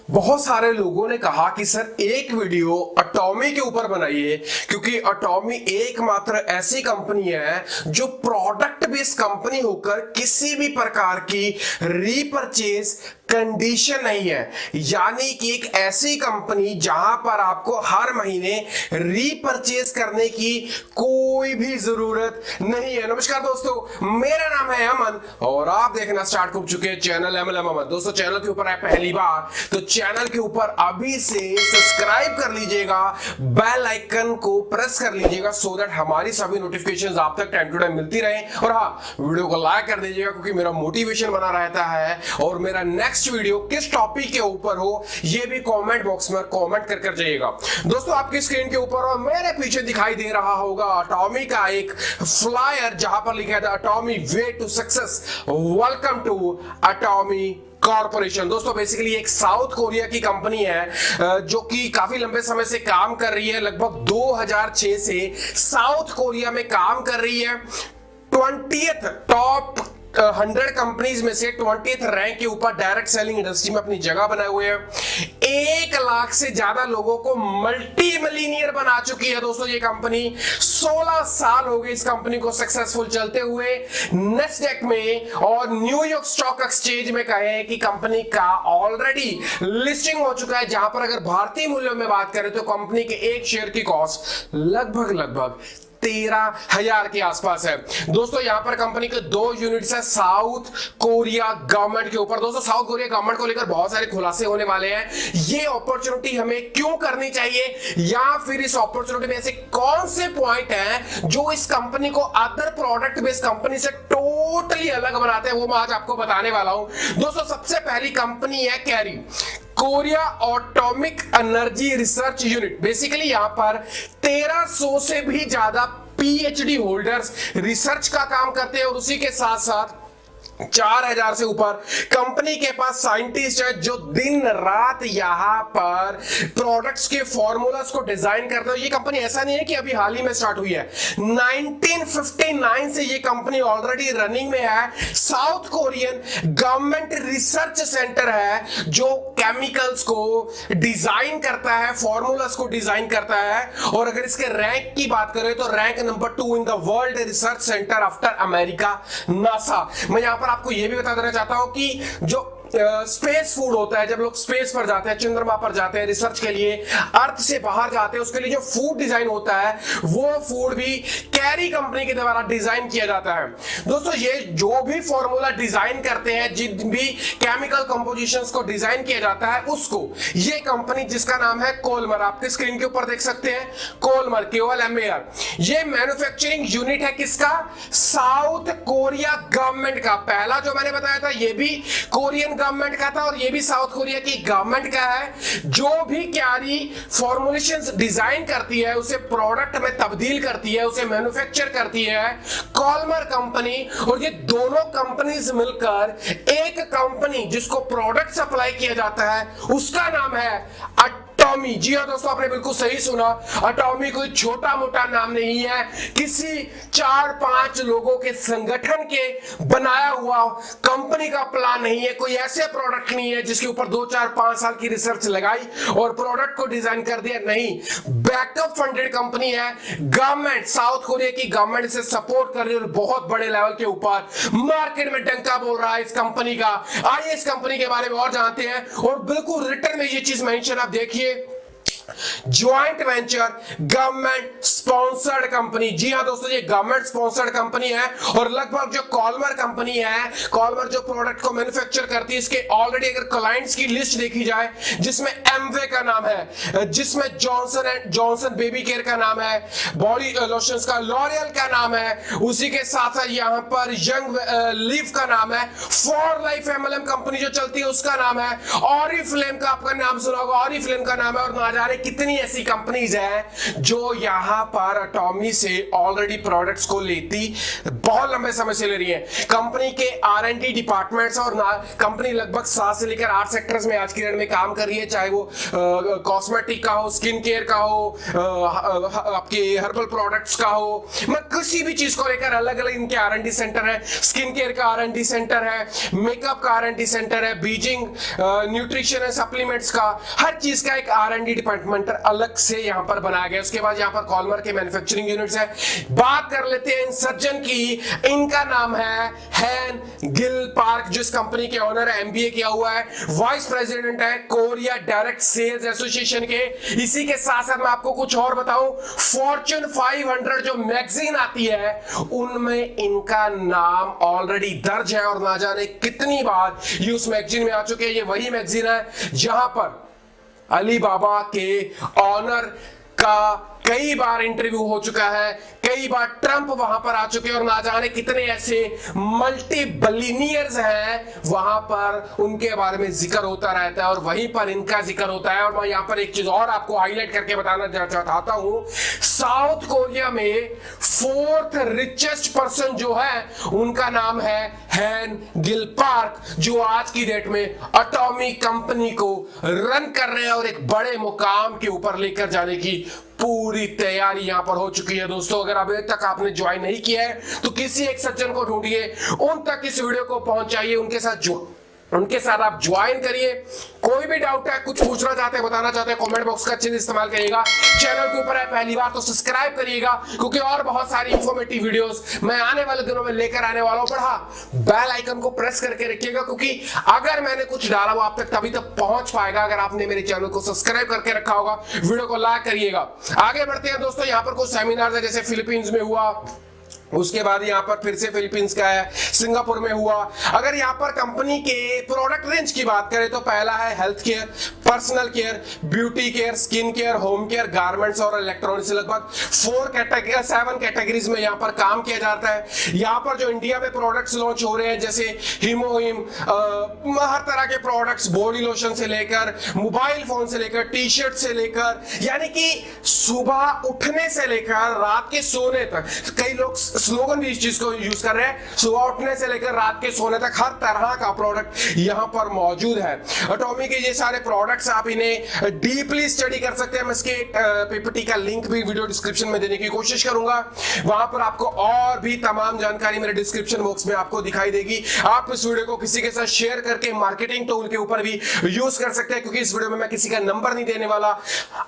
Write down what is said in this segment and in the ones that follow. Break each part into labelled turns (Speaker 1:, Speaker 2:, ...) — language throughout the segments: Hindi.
Speaker 1: बहुत सारे लोगों ने कहा कि सर एक वीडियो अटॉमी के ऊपर बनाइए, क्योंकि अटॉमी एकमात्र ऐसी कंपनी है जो प्रोडक्ट बेस्ड कंपनी होकर किसी भी प्रकार की रीपरचेज कंडीशन नहीं है। यानी कि एक ऐसी कंपनी जहां पर आपको हर महीने रीपरचेज करने की कोई भी जरूरत नहीं है। नमस्कार दोस्तों, मेरा नाम है अमन और आप देखना स्टार्ट कर चुके हैं चैनल एमएलएम अमन। दोस्तों, चैनल के ऊपर आए पहली बार तो चैनल के ऊपर अभी से सब्सक्राइब कर लीजिएगा, बेल आइकन को प्रेस कर लीजिएगा सो दैट हमारी सभी नोटिफिकेशंस आप तक टाइम टू टाइम मिलती रहे। और हाँ, वीडियो को लाइक कर दीजिएगा क्योंकि मेरा मोटिवेशन बना रहता है और मेरा नेक्स्ट वीडियो किस टॉपिक के ऊपर हो ये भी कमेंट बॉक्स में कमेंट कर जाइएगा। दोस्तों, आपकी स्क्रीन के ऊपर और मेरे पीछे दिखाई दे रहा होगा अटॉमी का एक फ्लायर जहां पर लिखा था Atomy way to success, welcome to Atomy corporation. दोस्तों, बेसिकली एक साउथ कोरिया की कंपनी है जो कि काफी लंबे समय से काम कर रही है। लगभग 2006 से साउथ कोरिया में काम कर रही है। 20th टॉप 100 कंपनीज में से 20th रैंक के ऊपर डायरेक्ट सेलिंग इंडस्ट्री में अपनी जगह बनाए हुए हैं। 1 लाख से ज्यादा लोगों को मल्टी मिलीनियर बना चुकी है। दोस्तों, ये कंपनी 16 साल हो गए इस कंपनी को सक्सेसफुल चलते हुए। नेस्डैक में और न्यूयॉर्क स्टॉक एक्सचेंज में कहे कि कंपनी का ऑलरेडी लिस्टिंग हो चुका है, जहां पर अगर भारतीय मूल्यों में बात करें तो कंपनी के एक शेयर की कॉस्ट लगभग 13,000 के आसपास है। दोस्तों, यहां पर कंपनी के 2 यूनिट्स है साउथ कोरिया गवर्नमेंट के ऊपर। दोस्तों, साउथ कोरिया गवर्नमेंट को लेकर बहुत सारे खुलासे होने वाले हैं। ये अपॉर्चुनिटी हमें क्यों करनी चाहिए या फिर इस अपॉर्चुनिटी में ऐसे कौन से पॉइंट हैं जो इस कंपनी को अदर प्रोडक्ट बेस्ड कंपनी से टोटली अलग बनाते हैं, वो मैं आज आपको बताने वाला हूं। दोस्तों, सबसे पहली कंपनी है carry, Korea atomic energy research unit. Basically यहां पर 1300 से भी ज्यादा पीएचडी होल्डर्स रिसर्च का काम करते हैं और उसी के साथ साथ 4000 से ऊपर कंपनी के पास साइंटिस्ट है जो दिन रात यहां पर प्रोडक्ट्स के फॉर्मूलास को डिजाइन करते हैं। ये कंपनी ऐसा नहीं है कि अभी हाल ही में स्टार्ट हुई है, 1959 से ये कंपनी ऑलरेडी रनिंग में है। South Korean government research centre है जो केमिकल्स को डिजाइन करता है, फॉर्मूलास को डिजाइन करता है। और अगर इसके रैंक की बात करें तो rank number 2 in the world research centre after America NASA. मैं यहां पर आपको यह भी बता देना चाहता हूं कि जो स्पेस फूड होता है, जब लोग स्पेस पर जाते हैं, चंद्रमा पर जाते हैं रिसर्च के लिए, अर्थ से बाहर जाते हैं, उसके लिए जो फूड डिजाइन होता है वो फूड भी कैरी कंपनी के द्वारा डिजाइन किया जाता है। दोस्तों, ये जो भी फॉर्मूला डिजाइन करते हैं, जिन भी केमिकल कंपोजिशंस को डिजाइन किया जाता है, उसको ये कंपनी जिसका नाम है कोलमर, आपके स्क्रीन के ऊपर देख सकते हैं कोलमर, KOLMAR, ये मैन्युफैक्चरिंग यूनिट है किसका? साउथ कोरिया गवर्नमेंट का। पहला जो मैंने बताया था ये भी कोरियन गवर्नमेंट का था और ये भी साउथ कोरिया की गवर्नमेंट का है। जो भी कैरी फॉर्मुलेशंस डिजाइन करती है, उसे प्रोडक्ट में तब्दील करती है, उसे मैन्युफैक्चर करती है कोलमर कंपनी। और ये दोनों कंपनीज मिलकर एक कंपनी जिसको प्रोडक्ट सप्लाई किया जाता है उसका नाम है अटॉमी। जी हाँ दोस्तों, आपने बिल्कुल सही सुना, अटॉमी कोई छोटा मोटा नाम नहीं है, किसी 4-5 लोगों के संगठन के बनाया हुआ कंपनी का प्लान नहीं है। कोई ऐसे प्रोडक्ट नहीं है जिसके ऊपर 2-4-5 साल की रिसर्च लगाई और प्रोडक्ट को डिजाइन कर दिया, नहीं। बैकअप फंडेड कंपनी है, गवर्नमेंट, साउथ कोरिया की गवर्नमेंट इसे सपोर्ट कर रही है और बहुत बड़े लेवल के ऊपर मार्केट में डंका बोल रहा है इस कंपनी का। आइए इस कंपनी के बारे में और जानते हैं और बिल्कुल रिटर्न में ये चीज मेंशन आप देखिए, joint venture government sponsored company. जी हां दोस्तों, ये गवर्नमेंट स्पॉन्सर्ड कंपनी है और लगभग जो कोलमर कंपनी है, कोलमर जो प्रोडक्ट को मैन्युफैक्चर करती है, इसके ऑलरेडी अगर क्लाइंट्स की लिस्ट देखी जाए जिसमें एमवे का नाम है, जिसमें Johnson and Johnson baby care का नाम है, बॉडी लोशंस का लॉरियल का नाम है, उसी के साथ साथ यहां पर यंग लीफ का नाम है, फॉर लाइफ MLM कंपनी जो चलती है उसका नाम है, ऑरिफ्लेम का आपका नाम सुना होगा, ऑरिफ्लेम का नाम है, और ना जाने कितनी ऐसी कंपनीज हैं जो यहां पर एटॉमी से ऑलरेडी प्रोडक्ट्स को लेती बहुत लंबे समय से ले रही है। कंपनी के R&D डिपार्टमेंट्स और कंपनी लगभग 7 से लेकर 8 सेक्टर्स में आज की डेट में काम कर रही है, चाहे वो कॉस्मेटिक का हो, स्किन केयर का हो, आपके हर्बल प्रोडक्ट्स का हो, मतलब किसी भी चीज को लेकर अलग अलग इनके R&D सेंटर है। स्किन केयर का R&D सेंटर है, मेकअप का R&D सेंटर है, बीजिंग न्यूट्रिशन है, सप्लीमेंट्स का, हर चीज का एक R&D डिपार्टमेंट अलग से यहां पर बनाया गया। उसके बाद यहां पर कॉलमर के मैन्युफैक्चरिंग यूनिट्स है। बात कर लेते हैं इन सज्जन की। इनका नाम है हैन गिल पार्क, जो इस कंपनी के ओनर है, MBA किया हुआ है, वाइस प्रेसिडेंट है कोरिया डायरेक्ट सेल्स एसोसिएशन के। इसी के साथ साथ मैं आपको कुछ और बताऊं, फॉर्च्यून 500 जो मैगजीन आती है उनमें इनका नाम ऑलरेडी दर्ज है और ना जाने कितनी बार ये उस मैगजीन में आ चुके हैं। ये वही मैगजीन है जहां पर अली बाबा के ऑनर का कई बार इंटरव्यू हो चुका है, कई बार ट्रंप वहां पर आ चुके हैं और ना जाने कितने ऐसे मल्टी बिलियनियर्स हैं वहां पर उनके बारे में जिक्र होता रहता है और वहीं पर इनका जिक्र होता है। और मैं यहां पर एक चीज और आपको हाईलाइट करके बताना चाहता हूं, साउथ कोरिया में 4th रिचेस्ट पर्सन जो है उनका नाम है हैन गिल पार्क, जो आज की डेट में एटॉमिक कंपनी को रन कर रहे हैं और एक बड़े मुकाम के ऊपर लेकर जाने की पूरी तैयारी यहां पर हो चुकी है। दोस्तों, अगर अभी तक आपने ज्वाइन नहीं किया है तो किसी एक सज्जन को ढूंढिए, उन तक इस वीडियो को पहुंचाइए, उनके साथ आप ज्वाइन करिए। कोई भी डाउट है, कुछ पूछना चाहते हैं, बताना चाहते हैं, कमेंट बॉक्स का अच्छे से इस्तेमाल करिएगा। चैनल के ऊपर है पहली बार तो सब्सक्राइब करिएगा, क्योंकि और बहुत सारी इंफॉर्मेटिव वीडियोस मैं आने वाले दिनों में लेकर आने वाला हूं। पर हाँ, बेल आइकन को प्रेस करके रखिएगा, क्योंकि अगर मैंने कुछ डाला वो आप तक तभी तक पहुंच पाएगा अगर आपने मेरे चैनल को सब्सक्राइब करके रखा होगा। वीडियो को लाइक करिएगा। आगे बढ़ते हैं दोस्तों, यहाँ पर कुछ सेमिनार है, जैसे फिलीपींस में हुआ, उसके बाद यहां पर फिर से फिलीपींस का है, सिंगापुर में हुआ। अगर यहां पर कंपनी के प्रोडक्ट रेंज की बात करें तो पहला है health care, personal care, beauty care, skin care, home care, garments और इलेक्ट्रॉनिक्स। लगभग 7 कैटेगरीज में यहां पर काम किया जाता है। यहां पर जो इंडिया में प्रोडक्ट्स लॉन्च हो रहे हैं, जैसे हिमोहिम, हर तरह के प्रोडक्ट्स, बॉडी लोशन से लेकर मोबाइल फोन से लेकर टी शर्ट से लेकर, यानी कि सुबह उठने से लेकर रात के सोने तक, कई लोग स्लोगन भी इस चीज को यूज कर रहे हैं, सुबह उठने से लेकर रात के सोने तक हर तरह का प्रोडक्ट यहां पर मौजूद है। एटॉमी के ये सारे प्रोडक्ट्स आप इन्हें डीपली स्टडी कर सकते हैं। मैं इसके पीपीटी का लिंक भी वीडियो डिस्क्रिप्शन में देने की कोशिश करूंगा। वहां पर आपको और भी तमाम जानकारी मेरे डिस्क्रिप्शन बॉक्स में आपको दिखाई देगी। आप इस वीडियो को किसी के साथ शेयर करके मार्केटिंग टूल के ऊपर भी यूज कर सकते हैं, क्योंकि इस वीडियो में मैं किसी का नंबर नहीं देने वाला,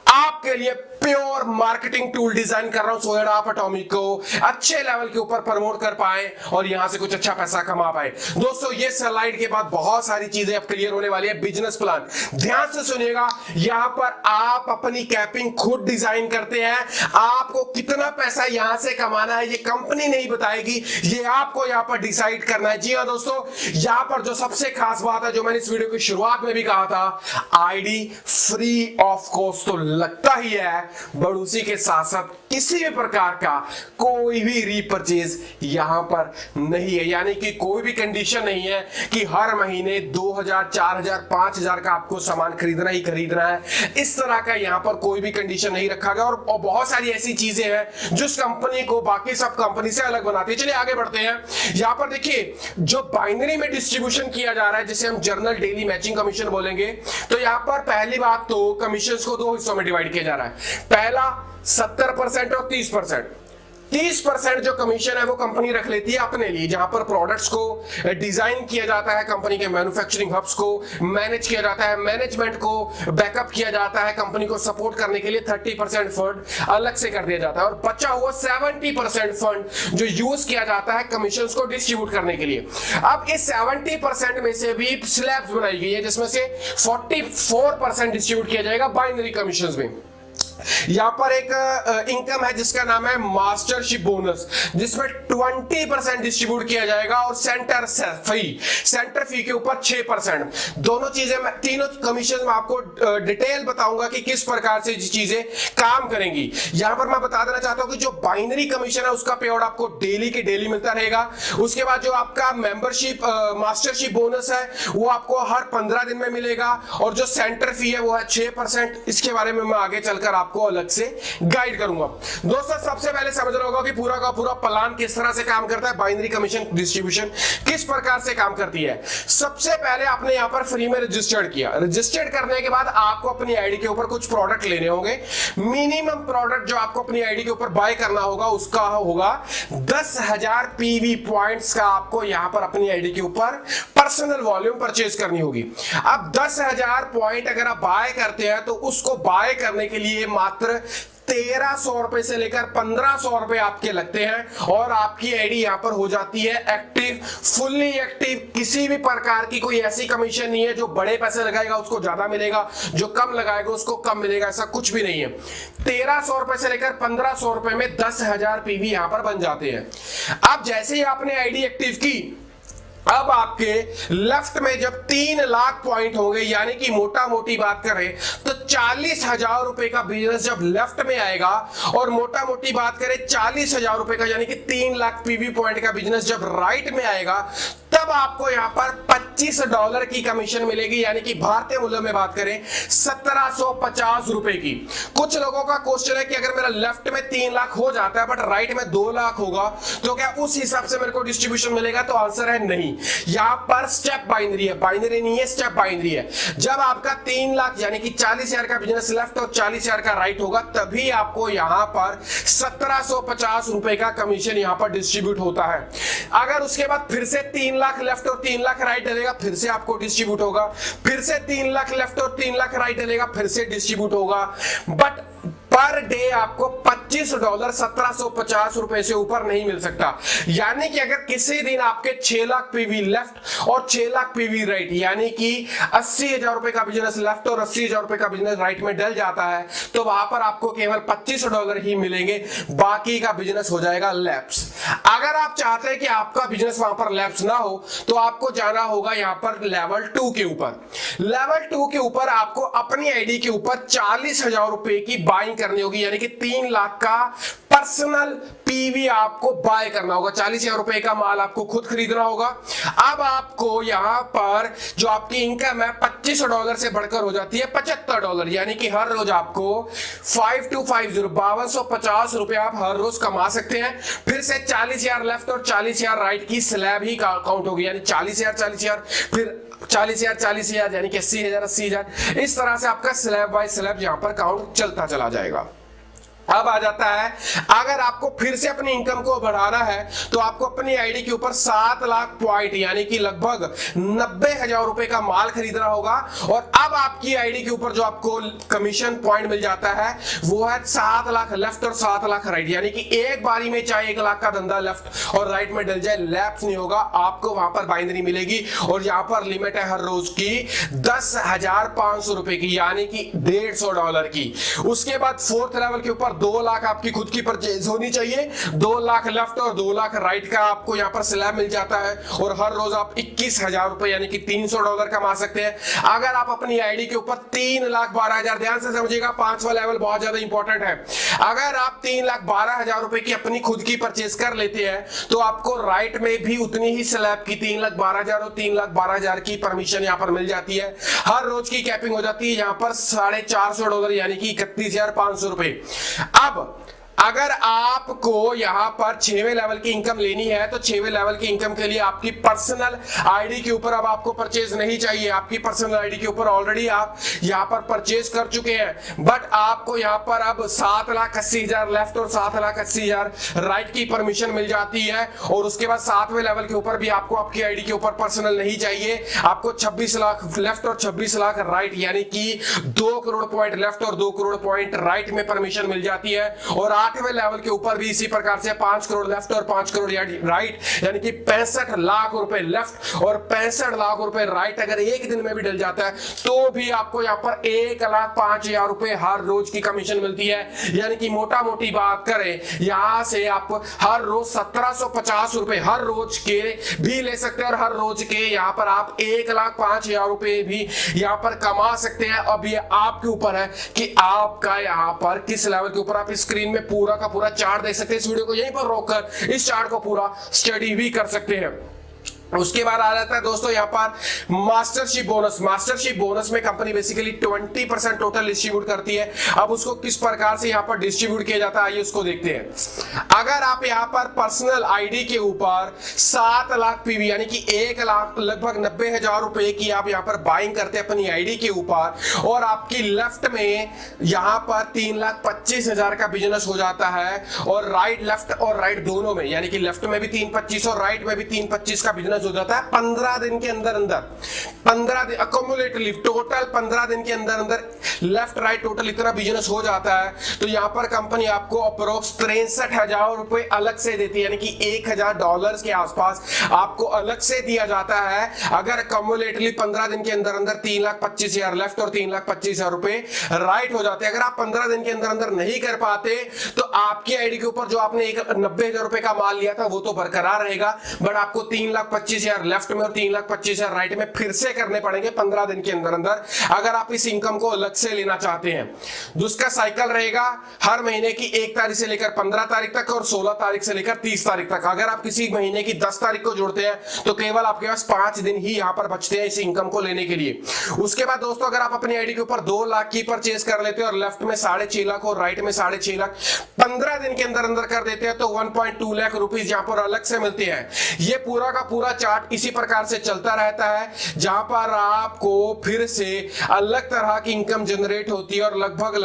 Speaker 1: आपके लिए प्योर मार्केटिंग टूल डिजाइन कर रहा हूं, सो दैट आप एटॉमी को अच्छे लेवल के ऊपर प्रमोट कर पाए और यहां से कुछ अच्छा पैसा कमा पाए। दोस्तों, ये स्लाइड के बाद बहुत सारी चीजें अब क्लियर होने वाली है। बिजनेस प्लान ध्यान से सुनिएगा। यहां पर आप अपनी कैपिंग खुद डिजाइन करते हैं। आपको कितना पैसा यहां से कमाना है ये कंपनी नहीं बताएगी, ये आपको यहां पर डिसाइड करना है। जी हां दोस्तों, यहां पर जो सबसे खास बात है, जो मैंने इस वीडियो की शुरुआत में भी कहा था, आईडी फ्री ऑफ कॉस्ट तो लगता ही है, बट उसी के साथ साथ किसी भी प्रकार का कोई भी रीपरचेज यहां पर नहीं है, यानी कि कोई भी कंडीशन नहीं है कि हर महीने 2000, 4000, 5000 का आपको सामान खरीदना ही खरीदना है। इस तरह का यहां पर कोई भी कंडीशन नहीं रखा गया और बहुत सारी ऐसी चीजें हैं जो इस कंपनी को बाकी सब कंपनी से अलग बनाती है। चलिए आगे बढ़ते हैं। यहां पर देखिए, जो बाइनरी में डिस्ट्रीब्यूशन किया जा रहा है, जिसे हम जर्नल डेली मैचिंग कमीशन बोलेंगे, तो यहां पर पहली बात तो कमीशन को 2 हिस्सों में डिवाइड किया जा रहा है। पहला 70% और 30%। 30% जो कमीशन है वो कंपनी रख लेती है अपने लिए, जहां पर प्रोडक्ट्स को डिजाइन किया जाता है, कंपनी के मैन्युफैक्चरिंग हब्स को मैनेज किया जाता है, मैनेजमेंट को बैकअप किया जाता है, कंपनी को सपोर्ट करने के लिए 30% फंड अलग से कर दिया जाता है और बचा हुआ 70% फंड जो यूज किया जाता है कमीशन को डिस्ट्रीब्यूट करने के लिए। अब इस 70% में से भी स्लैब्स बनाई गई है, जिसमें से 44% डिस्ट्रीब्यूट किया जाएगा बाइनरी कमीशन में। यहां पर एक इनकम है जिसका नाम है मास्टरशिप बोनस, जिसमें 20% डिस्ट्रीब्यूट किया जाएगा और सेंटर फी के ऊपर 6%। दोनों चीजें तीनों कमीशन में आपको डिटेल बताऊंगा कि किस प्रकार से चीजें काम करेंगी। यहां पर मैं बता देना चाहता हूं कि जो बाइनरी कमीशन है उसका पे आउट आपको डेली के डेली मिलता रहेगा। उसके बाद जो आपका मेंबरशिप मास्टरशिप बोनस है वो आपको हर 15 दिन में मिलेगा, और जो सेंटर फी है वो है 6%। इसके बारे में मैं आगे चलकर आपको अलग से गाइड करूंगा। दोस्तों सबसे पहले समझ रहे होगा कि पूरा का पूरा प्लान किस तरह से काम करता है, बाइनरी कमीशन डिस्ट्रीब्यूशन किस प्रकार से काम करती है। सबसे पहले आपने यहां पर फ्री में रजिस्टर्ड किया। रजिस्टर्ड करने के बाद आपको अपनी आईडी के ऊपर कुछ प्रोडक्ट लेने होंगे। मिनिमम प्रोडक्ट जो आपको अपनी आईडी के ऊपर बाय करना होगा उसका होगा 10,000 पीवी पॉइंट्स का। आपको यहां पर अपनी आईडी के ऊपर पर्सनल वॉल्यूम परचेज करनी होगी। अब 10,000 पॉइंट अगर आप बाय करते हैं तो उसको बाय करने के लिए मात्र 1300 रुपए से लेकर 1500 रुपए आपके लगते हैं, और आपकी आईडी यहां पर हो जाती है एक्टिव, फुल्ली एक्टिव। किसी भी प्रकार की कोई ऐसी कमीशन नहीं है, जो बड़े पैसे लगाएगा उसको ज्यादा मिलेगा, जो कम लगाएगा उसको कम मिलेगा, ऐसा कुछ भी नहीं है। 1300 रुपए से लेकर 1500 रुपए में 10,000 पीवी यहां पर बन जाते हैं। अब जैसे ही आपने आईडी एक्टिव की, अब आपके लेफ्ट में जब 3 लाख पॉइंट होंगे, यानी कि मोटा मोटी बात करें तो 40,000 रुपए का बिजनेस जब लेफ्ट में आएगा, और मोटा मोटी बात करें 40,000 रुपए का यानी कि 3 लाख पीवी पॉइंट का बिजनेस जब राइट में आएगा, तब आपको यहां पर $25 की कमीशन मिलेगी, यानी कि भारतीय मूल्य में बात करें 1750 रुपए की। कुछ लोगों का क्वेश्चन है कि अगर मेरा लेफ्ट में 3 लाख हो जाता है बट राइट में 2 लाख होगा तो क्या उस हिसाब से मेरे को डिस्ट्रीब्यूशन मिलेगा? तो आंसर है नहीं। यहां पर स्टेप बाइनरी है, बाइनरी नहीं है, स्टेप बाइनरी है। जब आपका 3 लाख यानी कि 40,000 का बिजनेस लेफ्ट और 40,000 का राइट होगा, तभी आपको यहां पर 1750 रुपए का कमीशन यहां पर डिस्ट्रीब्यूट होता है। अगर उसके बाद फिर से 3 लाख लेफ्ट और 3 लाख राइट डलेगा, फिर से आपको डिस्ट्रीब्यूट होगा, फिर से 3 लाख लेफ्ट और 3 लाख राइट डलेगा, फिर से डिस्ट्रीब्यूट होगा। बट पर डे आपको $25 1750 रुपए से ऊपर नहीं मिल सकता। यानी कि अगर किसी दिन आपके 6 लाख पीवी लेफ्ट और 6 लाख पीवी राइट, यानी कि 80,000 रुपए का बिजनेस लेफ्ट और 80,000 रुपए का बिजनेस राइट में डल जाता है, तो वहां पर आपको केवल $25 ही मिलेंगे, बाकी का बिजनेस हो जाएगा लैप्स। अगर आप चाहते हैं कि आपका बिजनेस वहां पर लैप्स ना हो, तो आपको जाना होगा यहां पर लेवल 2 के ऊपर। लेवल 2 के ऊपर आपको अपनी आईडी के ऊपर 40,000 रुपए की बाइंग करनी होगी, यानी कि 3 लाख का पर्सनल पीवी आपको बाय करना होगा। 40,000 रुपए का माल आपको खुद खरीदना होगा। अब आपको यहां पर जो आपकी इनकम है $25 से बढ़कर हो जाती है $75, यानी कि हर रोज आपको 5250 5250 रुपए आप हर रोज कमा सकते हैं। फिर से 40,000 लेफ्ट और 40,000 राइट की स्लैब ही काउंट होगी, यानी 40,000 फिर 40,000 यानी कि 80,000 इस तरह से आपका स्लैब बाय स्लैब यहां पर काउंट चलता चला जाएगा। अब आ जाता है, अगर आपको फिर से अपनी इनकम को बढ़ाना है तो आपको अपनी आईडी के ऊपर 7 लाख पॉइंट यानी कि लगभग 90,000 रुपए का माल खरीदना होगा। और अब आपकी आईडी के ऊपर जो आपको कमीशन पॉइंट मिल जाता है वो है 7 लाख लेफ्ट और 7 लाख राइट, यानी कि एक बारी में चाहे 1 लाख का धंधा लेफ्ट और राइट में डल जाए, लैप्स नहीं होगा, आपको वहां पर बाइनरी मिलेगी। और यहां पर लिमिट है हर रोज की 10,500 रुपए की, यानी कि $150 की। उसके बाद 4th लेवल के ऊपर 2 लाख आपकी खुद की परचेज होनी चाहिए, 2 लाख लेफ्ट और 2 लाख राइट का आपको यहां पर स्लैब मिल जाता है, और हर रोज आप 21,000 रुपए यानी कि $300 कमा सकते हैं। अगर आप अपनी आईडी के ऊपर 3,12,000, ध्यान से समझिएगा 5वां लेवल बहुत ज्यादा इंपॉर्टेंट है। अगर आप 3,12,000 रुपए की अपनी खुद की परचेज कर लेते हैं तो आपको राइट में भी उतनी ही स्लैब की 3,12,000 और 3,12,000 की परमिशन यहां पर मिल जाती है। हर रोज की कैपिंग हो जाती है यहां पर $450 यानी कि 31,500 रुपए। अब अगर आपको यहां पर 6वें लेवल की इनकम लेनी है तो 6वें लेवल की इनकम के लिए आपकी पर्सनल आईडी के ऊपर अब आपको परचेज नहीं चाहिए। आपकी पर्सनल आईडी के ऊपर ऑलरेडी आप यहां पर परचेज कर चुके हैं, बट आपको यहां पर अब 7,80,000 लेफ्ट और 7,80,000 राइट की परमिशन मिल जाती है। और उसके बाद 7वें लेवल के ऊपर भी आपको आपकी आईडी के ऊपर पर्सनल नहीं चाहिए, आपको 26 लाख लेफ्ट और 26 लाख राइट यानी कि 2 करोड़ पॉइंट लेफ्ट और 2 करोड़ पॉइंट राइट में परमिशन मिल जाती है। और 8वें लेवल के ऊपर भी इसी प्रकार से 5 करोड़ लेफ्ट और 5 करोड़ राइट, यानी कि 65 लाख रुपए लेफ्ट और 65 लाख रुपए राइट अगर एक दिन में भी डल जाता है तो भी आपको यहाँ पर 1,05,000 रुपए हर रोज की कमीशन मिलती है। यानी कि मोटा मोटी बात करें, यहां से आप हर रोज 1750 रुपए हर रोज के भी ले सकते हैं और हर रोज के यहाँ पर आप 1,05,000 रुपए भी यहाँ पर कमा सकते हैं। अब ये आपके ऊपर है कि आपका यहाँ पर किस लेवल के ऊपर। आप स्क्रीन में पूरा का पूरा चार्ट देख सकते हैं, इस वीडियो को यहीं पर रोककर इस चार्ट को पूरा स्टडी भी कर सकते हैं। उसके बाद आ जाता है दोस्तों यहाँ पर मास्टरशिप बोनस। मास्टरशिप बोनस में कंपनी बेसिकली 20% टोटल डिस्ट्रीब्यूट करती है। अब उसको किस प्रकार से यहाँ पर डिस्ट्रीब्यूट किया जाता है आइए उसको देखते हैं। अगर आप यहाँ पर पर्सनल आईडी के ऊपर 7 लाख पीवी यानी कि 1 लाख लगभग 90,000 रुपए की आप यहाँ पर बाइंग करते हैं अपनी आईडी के ऊपर और आपकी लेफ्ट में यहाँ पर 3,25,000 का बिजनेस हो जाता है और राइट लेफ्ट और राइट दोनों में यानी कि लेफ्ट में भी 3,25 और राइट में भी 3,25 का बिजनेस हो जाता है 15 दिन के अंदर अंदर। 15 दिन अकोमुलेटिवली टोटल 15 दिन के अंदर अंदर लेफ्ट राइट टोटल इतना बिजनेस हो जाता है तो यहां पर कंपनी आपको अप्रोक्स 63,000 रुपए अलग से देती है, यानी कि $1,000 के आसपास आपको अलग से दिया जाता है। अगर कम्युलेटिवली 15 दिन के अंदर अंदर 3,25,000 लेफ्ट और 3,25,000 रुपए राइट हो जाते हैं। अगर आप 15 दिन के अंदर अंदर नहीं कर पाते तो आपकी आईडी के ऊपर जो आपने 90,000 रुपए का माल लिया था वो तो बरकरार रहेगा, बट आपको 3,25,000 लेफ्ट में और 3,25,000 राइट में फिर से करने पड़ेंगे 15 दिन के अंदर अंदर अगर आप इस इनकम को अलग से लेना चाहते हैं। दूसरा साइकिल रहेगा हर महीने की 1 तारीख से लेकर 15 तारीख तक और 16 तारीख से लेकर 30 तारीख तक। अगर आप किसी महीने की 10 तारीख को जोड़ते हैं तो केवल आपके पास 5 दिन ही यहां पर बचते हैं इस इनकम को लेने के लिए। उसके बाद दोस्तों अगर आप अपनी आईडी के ऊपर 2 लाख की परचेज कर लेते हैं और लेफ्ट में 6.5 लाख और राइट में 6.5 लाख 15 दिन के अंदर अंदर कर देते हैं तो 1.2 लाख रुपीस यहां पर अलग से मिलते हैं। ये पूरा का पूरा चार्ट इसी प्रकार से चलता रहता है जहां पर आपको फिर से अलग तरह की इनकम जनरेट होती है और लगभग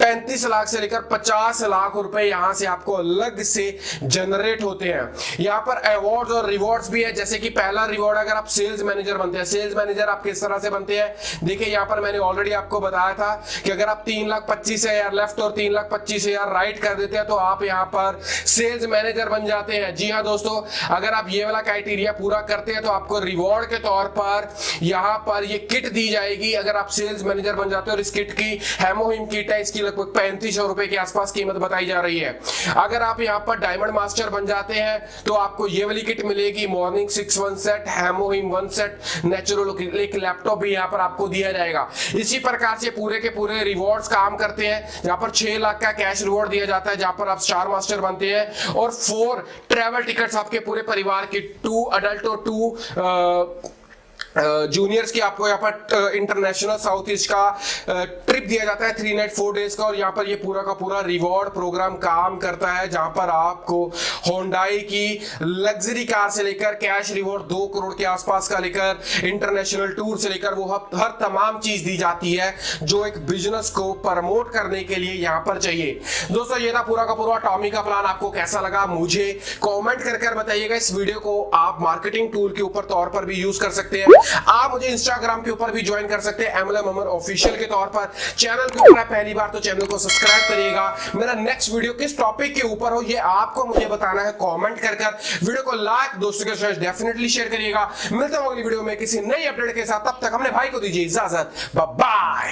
Speaker 1: 35 लाख से लेकर 50 लाख रुपए यहां से आपको अलग से जनरेट होते हैं। यहां पर अवार्ड्स और रिवॉर्ड्स भी है, जैसे कि पहला रिवॉर्ड अगर आप सेल्स मैनेजर बनते हैं। सेल्स मैनेजर आप किस तरह से बनते हैं देखिए, यहां पर मैंने ऑलरेडी आपको बताया था कि अगर आप 3,25,000 लेफ्ट और 3,25,000 राइट कर देते हैं तो आप यहां पर सेल्स मैनेजर बन जाते हैं। जी हां दोस्तों, अगर आप ये वाला क्राइटेरिया पूरा करते हैं तो आपको रिवॉर्ड के तौर पर यहां पर ये किट दी जाएगी अगर आप सेल्स मैनेजर बन जाते हो। और इस किट की हेमोहिम किट है, इसकी लगभग 3500 रुपए के आसपास कीमत बताई जा रही है। अगर आप यहां पर डायमंड मास्टर बन जाते हैं तो आपको ये वाली किट मिलेगी, मॉर्निंग 6 1 सेट, हेमोहिम 1 सेट, नेचुरल एक लैपटॉप भी यहां पर आपको दिया जाएगा। इसी प्रकार से पूरे के पूरे रिवॉर्ड्स काम करते हैं। यहां पर 6 लाख का कैश रिवॉर्ड दिया जाता है जहां पर आप स्टार मास्टर बनते हैं और 4 ट्रैवल टिकट्स आपके पूरे परिवार की, 2 अडल्ट और 2 जूनियर्स की आपको यहाँ पर इंटरनेशनल साउथ ईस्ट का ट्रिप दिया जाता है 3 नाइट 4 डेज का। और यहाँ पर ये पूरा का पूरा रिवॉर्ड प्रोग्राम काम करता है जहां पर आपको होंडाई की लग्जरी कार से लेकर कैश रिवॉर्ड 2 करोड़ के आसपास का लेकर इंटरनेशनल टूर से लेकर वो हर तमाम चीज दी जाती है जो एक बिजनेस को प्रमोट करने के लिए यहाँ पर चाहिए। दोस्तों ये था पूरा का पूरा टॉमी का प्लान। आपको कैसा लगा मुझे कॉमेंट कर बताइएगा। इस वीडियो को आप मार्केटिंग टूल के ऊपर तौर पर भी यूज कर सकते हैं। आप मुझे इंस्टाग्राम के ऊपर भी ज्वाइन कर सकते हैं MLM अमर ऑफिशियल के तौर पर। चैनल के ऊपर पहली बार तो चैनल को सब्सक्राइब करिएगा। मेरा नेक्स्ट वीडियो किस टॉपिक के ऊपर हो ये आपको मुझे बताना है कमेंट कर वीडियो को लाइक दोस्तों के साथ डेफिनेटली शेयर करिएगा। मिलता हूं अगली वीडियो में किसी नई अपडेट के साथ, तब तक हमने भाई को दीजिए इजाजत। Bye bye.